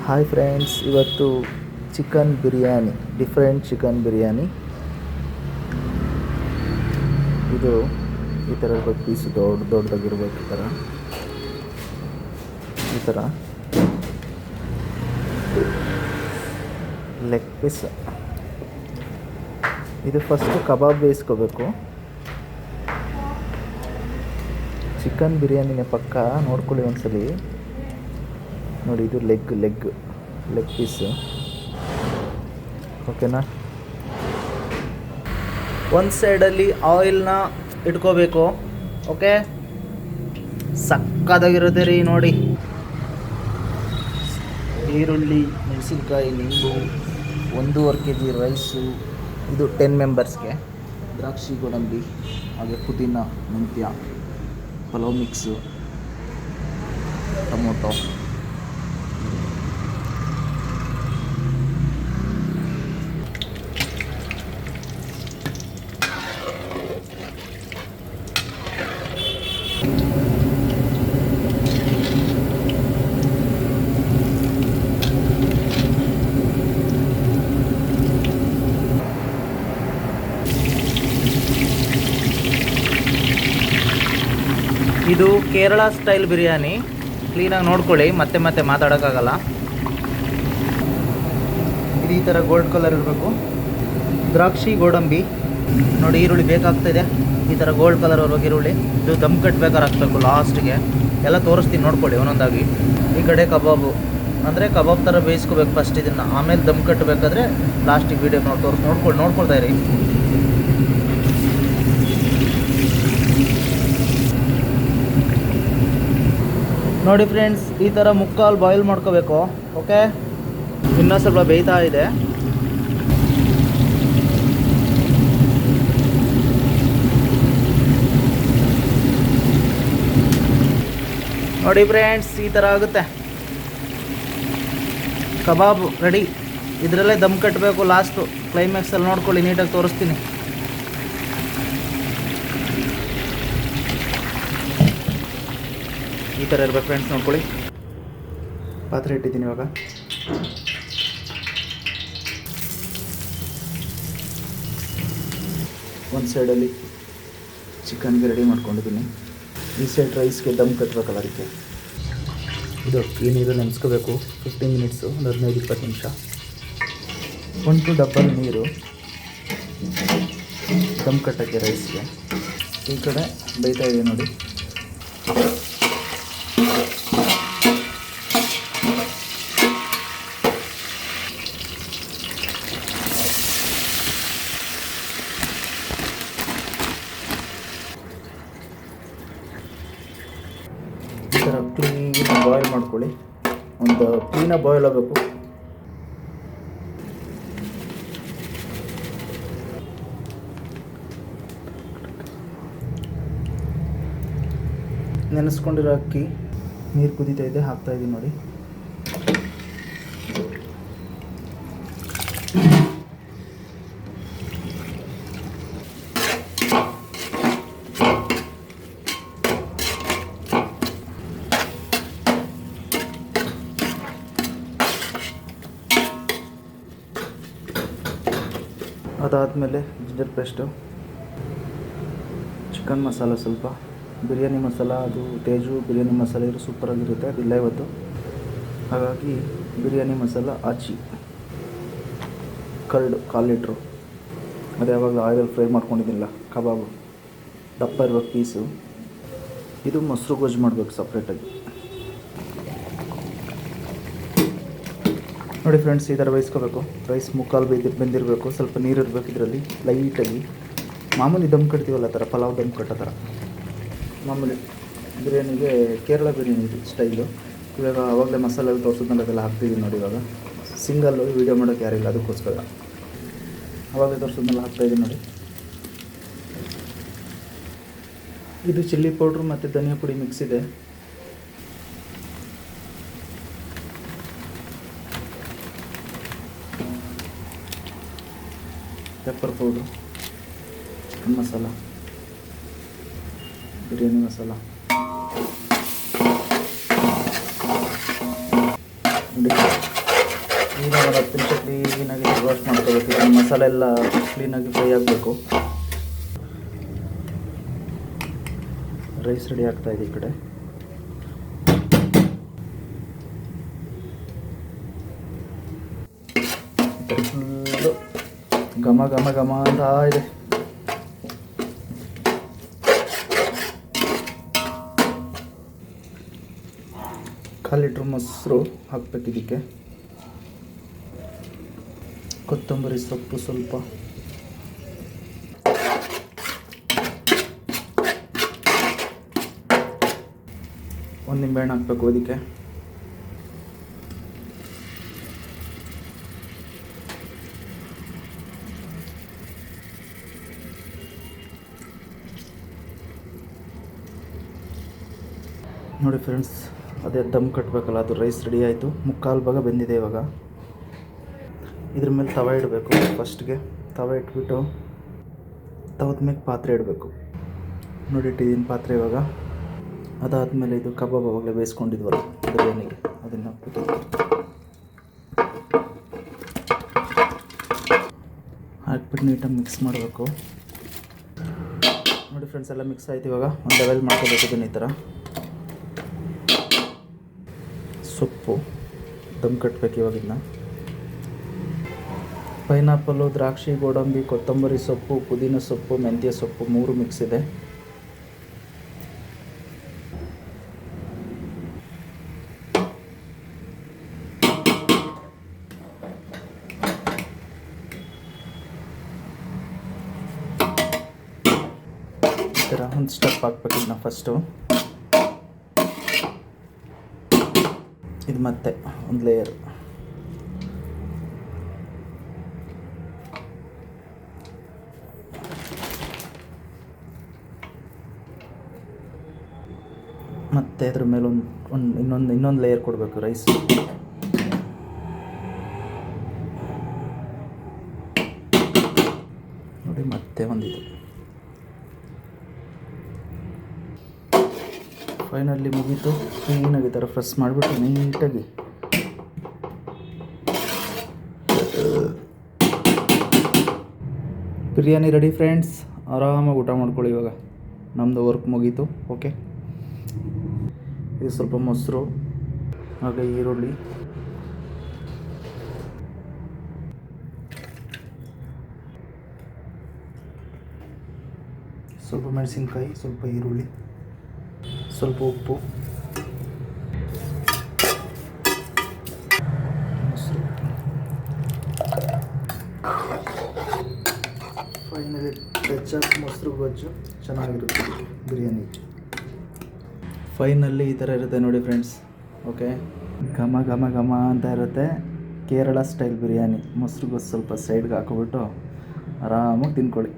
Hi friends, ಇವತ್ತು chicken biryani, different chicken biryani. ಇದು ಈ ಥರ ಇರ್ಬೇಕು, ಪೀಸು ದೊಡ್ಡದಾಗಿರ್ಬೇಕು. ಈ ಥರ ಲೆಗ್ ಪೀಸ್. ಇದು ಫಸ್ಟು ಕಬಾಬ್ ಬೇಯಿಸ್ಕೋಬೇಕು. ಚಿಕನ್ ಬಿರಿಯಾನಿನೇ ಪಕ್ಕ, ನೋಡ್ಕೊಳ್ಳಿ ಒಂದ್ಸಲಿ. ನೋಡಿ, ಇದು ಲೆಗ್ ಪೀಸು. ಓಕೆನಾ? ಒಂದು ಸೈಡಲ್ಲಿ ಆಯಿಲ್ನ ಇಟ್ಕೋಬೇಕು. ಓಕೆ, ಸಕ್ಕತ್ತಾಗಿರುತ್ತೆ ರೀ. ನೋಡಿ, ಈರುಳ್ಳಿ, ಮೆಣಸಿನ್ಕಾಯಿ, ನಿಂಬು, 1.5 kg ರೈಸು. ಇದು 10 ಮೆಂಬರ್ಸ್ಗೆ. ದ್ರಾಕ್ಷಿ, ಗೋಡಂಬಿ, ಹಾಗೆ ಪುದೀನ, ಮೆಂತ್ಯ, ಪಲಾವ್ ಮಿಕ್ಸು, ಟೊಮೊಟೊ. ಇದು ಕೇರಳ ಸ್ಟೈಲ್ ಬಿರಿಯಾನಿ. ಕ್ಲೀನಾಗಿ ನೋಡ್ಕೊಳ್ಳಿ, ಮತ್ತೆ ಮಾತಾಡೋಕ್ಕಾಗಲ್ಲ. ಇದು ಈ ಥರ ಗೋಲ್ಡ್ ಕಲರ್ ಇರಬೇಕು. ದ್ರಾಕ್ಷಿ, ಗೋಡಂಬಿ, ನೋಡಿ, ಈರುಳ್ಳಿ ಬೇಕಾಗ್ತಾಯಿದೆ. ಈ ಥರ ಗೋಲ್ಡ್ ಕಲರ್ ಇರಬೇಕು ಈರುಳ್ಳಿ. ಇದು ದಮ್ ಕಟ್ಬೇಕಾದ್ರೆ ಹಾಕ್ಬೇಕು ಲಾಸ್ಟ್ಗೆ. ಎಲ್ಲ ತೋರಿಸ್ತೀನಿ, ನೋಡ್ಕೊಳ್ಳಿ ಒಂದೊಂದಾಗಿ. ಈ ಕಡೆ ಕಬಾಬು, ಅಂದರೆ ಕಬಾಬ್ ಥರ ಬೇಯಿಸ್ಕೋಬೇಕು ಫಸ್ಟ್ ಇದನ್ನು, ಆಮೇಲೆ ದಮ್ ಕಟ್ಟಬೇಕಾದ್ರೆ ಲಾಸ್ಟಿಗೆ ವೀಡಿಯೋ ನೋಡ್ಕೊಳ್ತಾ ಇರಿ. ನೋಡಿ ಫ್ರೆಂಡ್ಸ್, ಈ ಥರ ಮುಕ್ಕಾಲು ಬಾಯ್ಲ್ ಮಾಡ್ಕೋಬೇಕು. ಓಕೆ, ಇನ್ನೂ ಸ್ವಲ್ಪ ಬೇಯ್ತಾ ಇದೆ. ನೋಡಿ ಫ್ರೆಂಡ್ಸ್, ಈ ಥರ ಆಗುತ್ತೆ ಕಬಾಬ್ ರೆಡಿ. ಇದರಲ್ಲೇ ದಮ್ ಕಟ್ಟಬೇಕು ಲಾಸ್ಟು, ಕ್ಲೈಮ್ಯಾಕ್ಸಲ್ಲಿ. ನೋಡ್ಕೊಳ್ಳಿ, ನೀಟಾಗಿ ತೋರಿಸ್ತೀನಿ. ಈ ಥರ ಇರ್ಬೇಕು ಫ್ರೆಂಡ್ಸ್, ನೋಡ್ಕೊಳ್ಳಿ. ಪಾತ್ರೆ ಇಟ್ಟಿದ್ದೀನಿ ಇವಾಗ. ಒಂದು ಸೈಡಲ್ಲಿ ಚಿಕನ್ಗೆ ರೆಡಿ ಮಾಡ್ಕೊಂಡಿದ್ದೀನಿ. ಈ ಸೈಡ್ ರೈಸ್ಗೆ ದಮ್ ಕಟ್ಟಬೇಕಲ್ಲ, ಅದಕ್ಕೆ ಇದು ಈ ನೀರು ನೆನೆಸ್ಕೋಬೇಕು 15 ಮಿನಿಟ್ಸು, ಒಂದು 15-20 ನಿಮಿಷ. 1 ಡಬ್ಬಲ್ ನೀರು ದಮ್ ಕಟ್ಟೋಕ್ಕೆ ರೈಸ್ಗೆ. ಈ ಕಡೆ ಬೇಯ್ತಾ ಇದೆ ನೋಡಿ. ಈ ಥರ ಕ್ಲೀನಾಗಿ ಬಾಯ್ಲ್ ಮಾಡ್ಕೊಳ್ಳಿ. ಒಂದು ಕ್ಲೀನಾಗಿ ಬಾಯ್ಲ್ ಆಗಬೇಕು. ನೆನೆಸ್ಕೊಂಡಿರೋ ಅಕ್ಕಿ, ನೀರು ಕುದೀತಾ ಇದೆ, ಹಾಕ್ತಾಯಿದ್ದೀನಿ ನೋಡಿ. ಅದಾದಮೇಲೆ ಜಿಂಜರ್ ಪೇಸ್ಟು, ಚಿಕನ್ ಮಸಾಲ ಸ್ವಲ್ಪ, ಬಿರಿಯಾನಿ ಮಸಾಲ, ಅದು ತೇಜು ಬಿರಿಯಾನಿ ಮಸಾಲ ಇರೋ ಸೂಪರಾಗಿರುತ್ತೆ. ಅದಿಲ್ಲ ಇವತ್ತು, ಹಾಗಾಗಿ ಬಿರಿಯಾನಿ ಮಸಾಲ ಆಚಿ ಕರ್ಡ್ 1/4 ಲೀಟ್ರು. ಅದು ಯಾವಾಗಲೂ ಆಯಿಲಲ್ಲಿ ಫ್ರೈ ಮಾಡ್ಕೊಂಡಿದ್ದಿಲ್ಲ. ಕಬಾಬು ದಪ್ಪ ಇರ್ಬೇಕು ಪೀಸು. ಇದು ಮೊಸರು ಗೊಜ್ಜು ಮಾಡಬೇಕು ಸಪ್ರೇಟಾಗಿ. ನೋಡಿ ಫ್ರೆಂಡ್ಸ್, ಈ ಥರ ಬೇಯಿಸ್ಕೋಬೇಕು. ರೈಸ್ ಮುಕ್ಕಾಲು ಬೆಂದಿರಬೇಕು. ಸ್ವಲ್ಪ ನೀರು ಇರಬೇಕು ಇದರಲ್ಲಿ ಲೈಟಾಗಿ. ಮಾಮೂಲಿ ದಮ್ ಕಟ್ತೀವಲ್ಲ, ಥರ ಪಲಾವ್ ದಮ್ ಕಟ್ಟೋ ಥರ ಮಾಮೂಲಿ ಬಿರಿಯಾನಿಗೆ, ಕೇರಳ ಬಿರಿಯಾನಿ ಸ್ಟೈಲು. ಇವಾಗ ಆವಾಗಲೇ ಮಸಾಲೆ ಎಲ್ಲ ತೋರಿಸಿದ್ಮೇಲೆ ಅದೆಲ್ಲ ಹಾಕ್ತಿದ್ದೀನಿ ನೋಡಿ. ಇವಾಗ ಸಿಂಗಲ್ಲು ವೀಡಿಯೋ ಮಾಡೋಕ್ಕೆ ಯಾರಿಲ್ಲ, ಅದಕ್ಕೋಸ್ಕರ ಆವಾಗಲೇ ತೋರಿಸಿದ್ಮೇಲೆ ಹಾಕ್ತಾಯಿದ್ದೀನಿ ನೋಡಿ. ಇದು ಚಿಲ್ಲಿ ಪೌಡ್ರು ಮತ್ತು ಧನಿಯಾ ಪುಡಿ ಮಿಕ್ಸ್ ಇದೆ. Pepper powder, chicken masala, biryani masala, ನೋಡಿ ಈಗ ಒಂದು 10 ನಿಮಿಷ ಕ್ಲೀನಾಗಿ ರೋಸ್ಟ್ ಮಾಡ್ಕೋಬೇಕು. ಈಗ ಮಸಾಲೆ ಎಲ್ಲ ಕ್ಲೀನಾಗಿ ಫ್ರೈ ಆಗಬೇಕು. ರೈಸ್ ರೆಡಿ ಆಗ್ತಾಯಿದೆ ಈ ಕಡೆ. ಫುಲ್ಲು ಘಮ ಘಮ ಘಮ ಅಂತ ಇದೆ. ಕಾಲು ಲೀಟ್ರ್ ಮೊಸರು ಹಾಕ್ಬೇಕು ಇದಕ್ಕೆ. ಕೊತ್ತಂಬರಿ ಸೊಪ್ಪು ಸ್ವಲ್ಪ, ಒಂದು ನಿಂಬೆಹಣ್ಣು ಹಾಕಬೇಕು ಇದಕ್ಕೆ. ನೋಡಿ ಫ್ರೆಂಡ್ಸ್, ಅದೇ ದಮ್ ಕಟ್ಟಬೇಕಲ್ಲ, ಅದು ರೈಸ್ ರೆಡಿ ಆಯಿತು. ಮುಕ್ಕಾಲು ಭಾಗ ಬೆಂದಿದೆ. ಇವಾಗ ಇದ್ರ ಮೇಲೆ ತವ ಇಡಬೇಕು. ಫಸ್ಟ್ಗೆ ತವ ಇಟ್ಬಿಟ್ಟು ತವದ ಮೇಲೆ ಪಾತ್ರೆ ಇಡಬೇಕು. ನೋಡಿ ಇಟ್ಟಿದ್ದೀನಿ ಪಾತ್ರೆ. ಇವಾಗ ಅದಾದಮೇಲೆ ಇದು ಕಬಾಬ್ ಅವಾಗಲೇ ಬೇಯಿಸ್ಕೊಂಡಿದ್ವಲ್ಲ ಬಿರಿಯಾನಿಗೆ, ಅದನ್ನು ಹಾಕ್ಬಿಟ್ಟು ನೀಟಾಗಿ ಮಿಕ್ಸ್ ಮಾಡಬೇಕು. ನೋಡಿ ಫ್ರೆಂಡ್ಸ್, ಎಲ್ಲ ಮಿಕ್ಸ್ ಆಯ್ತು. ಇವಾಗ ಒಂದು ಲೆವೆಲ್ ಮಾಡ್ಕೋಬೇಕು ಇದನ್ನು ಈ ಥರ. ಸೊಪ್ಪು ದಮ್ ಕಟ್ಟಬೇಕು ಇವಾಗ. ಇದನ್ನ ಪೈನಾಪಲ್ಲು, ದ್ರಾಕ್ಷಿ, ಗೋಡಂಬಿ, ಕೊತ್ತಂಬರಿ ಸೊಪ್ಪು, ಪುದೀನ ಸೊಪ್ಪು, ಮೆಂತ್ಯ ಸೊಪ್ಪು 3 ಮಿಕ್ಸ್ ಇದೆ. ಈ ಥರ ಒಂದು ಸ್ಟೆಪ್ ಹಾಕ್ಬೇಕು ಇದನ್ನ ಫಸ್ಟು. ಇದು ಮತ್ತೆ ಒಂದು ಲೇಯರ್. ಮತ್ತೆ ಅದ್ರ ಮೇಲೆ ಇನ್ನೊಂದು ಲೇಯರ್ ಕೊಡಬೇಕು ರೈಸ್. ನೋಡಿ ಮತ್ತೆ ಒಂದಿದೆ. ಫೈನಲಿ ಮುಗೀತು. ಕ್ಲೀನಾಗಿ ಈ ಥರ ಫ್ರೆಶ್ ಮಾಡಿಬಿಟ್ಟು ನೀಟಾಗಿ ಬಿರಿಯಾನಿ ರೆಡಿ ಫ್ರೆಂಡ್ಸ್. ಆರಾಮಾಗಿ ಊಟ ಮಾಡ್ಕೊಳ್ಳಿ. ಇವಾಗ ನಮ್ಮದು ವರ್ಕ್ ಮುಗೀತು. ಓಕೆ, ಇದು ಸ್ವಲ್ಪ ಮೊಸರು, ಹಾಗೆ ಈರುಳ್ಳಿ, ಸ್ವಲ್ಪ ಮೆಣಸಿನ್ಕಾಯಿ, ಸ್ವಲ್ಪ ಈರುಳ್ಳಿ, ಸ್ವಲ್ಪ ಉಪ್ಪು, ಮೊಸರು. ಫೈನಲಿ ಟಚ್ ಮೊಸರು ಗೊಜ್ಜು ಚೆನ್ನಾಗಿರುತ್ತೆ ಬಿರಿಯಾನಿ. ಫೈನಲ್ಲಿ ಈ ಥರ ಇರುತ್ತೆ ನೋಡಿ ಫ್ರೆಂಡ್ಸ್. ಓಕೆ, ಘಮ ಘಮ ಘಮ ಅಂತ ಇರುತ್ತೆ. ಕೇರಳ ಸ್ಟೈಲ್ ಬಿರಿಯಾನಿ. ಮೊಸರು ಗೊಜ್ಜು ಸ್ವಲ್ಪ ಸೈಡ್ಗೆ ಹಾಕೊಬಿಟ್ಟು ಆರಾಮಾಗಿ ತಿನ್ಕೊಳ್ಳಿ.